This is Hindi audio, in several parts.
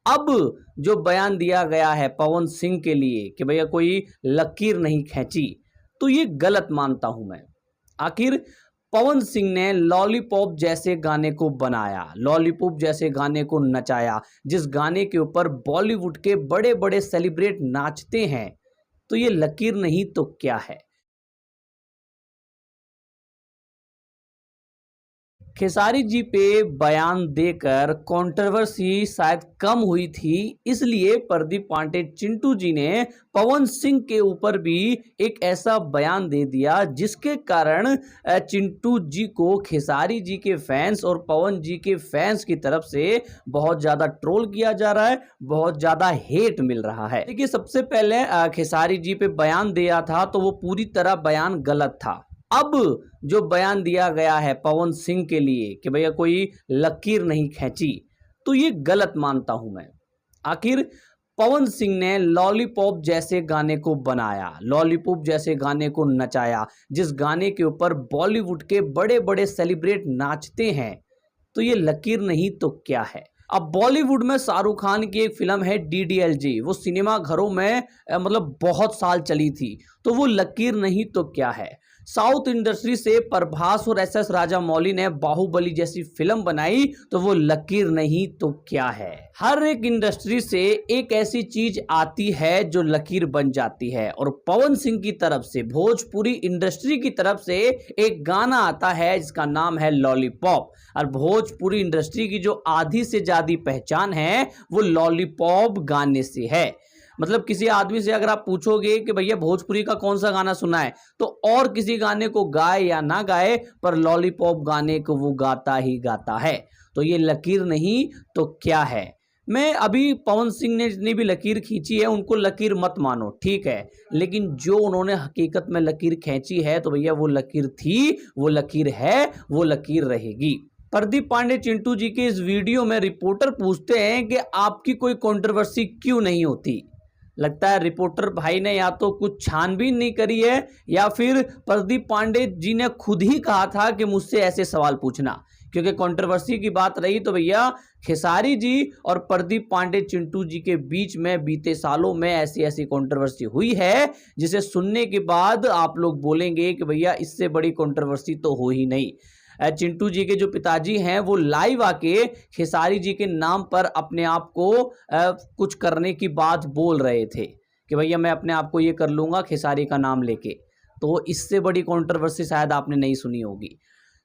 अब जो बयान दिया गया है पवन सिंह के लिए कि भैया कोई लकीर नहीं खींची, तो ये गलत मानता हूं मैं। आखिर पवन सिंह ने लॉलीपॉप जैसे गाने को बनाया, लॉलीपॉप जैसे गाने को नचाया, जिस गाने के ऊपर बॉलीवुड के बड़े बड़े सेलिब्रिटी नाचते हैं, तो ये लकीर नहीं तो क्या है। खेसारी जी पे बयान देकर कंट्रोवर्सी शायद कम हुई थी, इसलिए प्रदीप पांडे चिंटू जी ने पवन सिंह के ऊपर भी एक ऐसा बयान दे दिया जिसके कारण चिंटू जी को खेसारी जी के फैंस और पवन जी के फैंस की तरफ से बहुत ज़्यादा ट्रोल किया जा रहा है, बहुत ज़्यादा हेट मिल रहा है। देखिए, सबसे पहले खेसारी जी पे बयान दिया था तो वो पूरी तरह बयान गलत था। अब जो बयान दिया गया है पवन सिंह के लिए कि भैया कोई लकीर नहीं खींची, तो ये गलत मानता हूं मैं। आखिर पवन सिंह ने लॉलीपॉप जैसे गाने को बनाया, लॉलीपॉप जैसे गाने को नचाया, जिस गाने के ऊपर बॉलीवुड के बड़े बड़े सेलिब्रिटी नाचते हैं, तो ये लकीर नहीं तो क्या है। अब बॉलीवुड में शाहरुख खान की एक फिल्म है DDLJ, वो सिनेमा घरों में मतलब बहुत साल चली थी, तो वो लकीर नहीं तो क्या है। साउथ इंडस्ट्री से प्रभास और SS राजामौली ने बाहुबली जैसी फिल्म बनाई, तो वो लकीर नहीं तो क्या है। हर एक इंडस्ट्री से एक ऐसी चीज आती है जो लकीर बन जाती है, और पवन सिंह की तरफ से, भोजपुरी इंडस्ट्री की तरफ से एक गाना आता है जिसका नाम है लॉलीपॉप। और भोजपुरी इंडस्ट्री की जो आधी से ज्यादा पहचान है वो लॉलीपॉप गाने से है। मतलब किसी आदमी से अगर आप पूछोगे कि भैया भोजपुरी का कौन सा गाना सुना है, तो और किसी गाने को गाए या ना गाए, पर लॉलीपॉप गाने को वो गाता ही गाता है। तो ये लकीर नहीं तो क्या है। मैं अभी पवन सिंह ने जितनी भी लकीर खींची है उनको लकीर मत मानो, ठीक है, लेकिन जो उन्होंने हकीकत में लकीर खींची है तो भैया वो लकीर थी, वो लकीर है, वो लकीर रहेगी। प्रदीप पांडे चिंटू जी के इस वीडियो में रिपोर्टर पूछते हैं कि आपकी कोई कंट्रोवर्सी क्यों नहीं होती। लगता है रिपोर्टर भाई ने या तो कुछ छानबीन नहीं करी है, या फिर प्रदीप पांडे जी ने खुद ही कहा था कि मुझसे ऐसे सवाल पूछना, क्योंकि कंट्रोवर्सी की बात रही तो भैया खेसारी जी और प्रदीप पांडे चिंटू जी के बीच में बीते सालों में ऐसी ऐसी कंट्रोवर्सी हुई है जिसे सुनने के बाद आप लोग बोलेंगे कि भैया इससे बड़ी कंट्रोवर्सी तो हो ही नहीं। चिंटू जी के जो पिताजी हैं वो लाइव आके खेसारी जी के नाम पर अपने आप को कुछ करने की बात बोल रहे थे कि भैया मैं अपने आप को ये कर लूंगा खेसारी का नाम लेके। तो इससे बड़ी कंट्रोवर्सी शायद आपने नहीं सुनी होगी।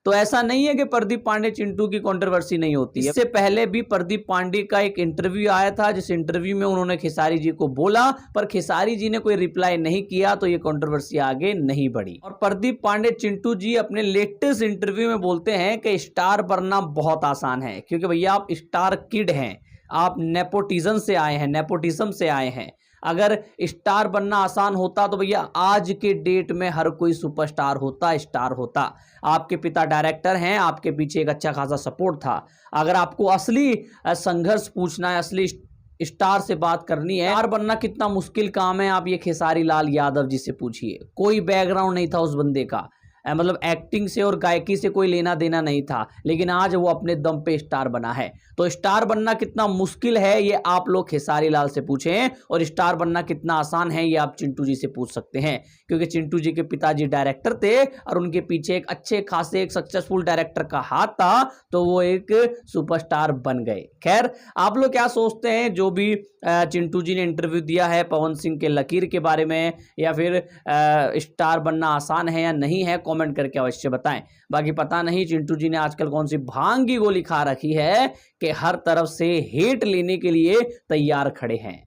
तो ऐसा नहीं है कि प्रदीप पांडे चिंटू की कंट्रोवर्सी नहीं होती है। इससे पहले भी प्रदीप पांडे का एक इंटरव्यू आया था, जिस इंटरव्यू में उन्होंने खेसारी जी को बोला, पर खेसारी जी ने कोई रिप्लाई नहीं किया, तो ये कंट्रोवर्सी आगे नहीं बढ़ी। और प्रदीप पांडे चिंटू जी अपने लेटेस्ट इंटरव्यू में बोलते हैं कि स्टार बनना बहुत आसान है, क्योंकि भैया आप स्टार किड हैं, आप नेपोटिज्म से आए हैं, नेपोटिज्म से आए हैं। अगर स्टार बनना आसान होता तो भैया आज के डेट में हर कोई सुपरस्टार होता, स्टार होता। आपके पिता डायरेक्टर हैं, आपके पीछे एक अच्छा खासा सपोर्ट था। अगर आपको असली संघर्ष पूछना है, असली स्टार से बात करनी है, स्टार बनना कितना मुश्किल काम है, आप ये खेसारी लाल यादव जी से पूछिए। कोई बैकग्राउंड नहीं था उस बंदे का, मतलब एक्टिंग से और गायकी से कोई लेना देना नहीं था, लेकिन आज वो अपने दम पे स्टार बना है। तो स्टार बनना कितना मुश्किल है ये आप लोग खेसारी लाल से पूछें, और स्टार बनना कितना आसान है ये आप चिंटू जी से पूछ सकते हैं, क्योंकि चिंटू जी के पिताजी डायरेक्टर थे और उनके पीछे एक अच्छे खासे एक सक्सेसफुल डायरेक्टर का हाथ था, तो वो एक सुपरस्टार बन गए। खैर, आप लोग क्या सोचते हैं जो भी चिंटू जी ने इंटरव्यू दिया है पवन सिंह के लकीर के बारे में, या फिर स्टार बनना आसान है या नहीं है, कमेंट करके अवश्य बताएं। बाकी पता नहीं चिंटू जी ने आजकल कौन सी भांग की गोली खा रखी है कि हर तरफ से हेट लेने के लिए तैयार खड़े हैं।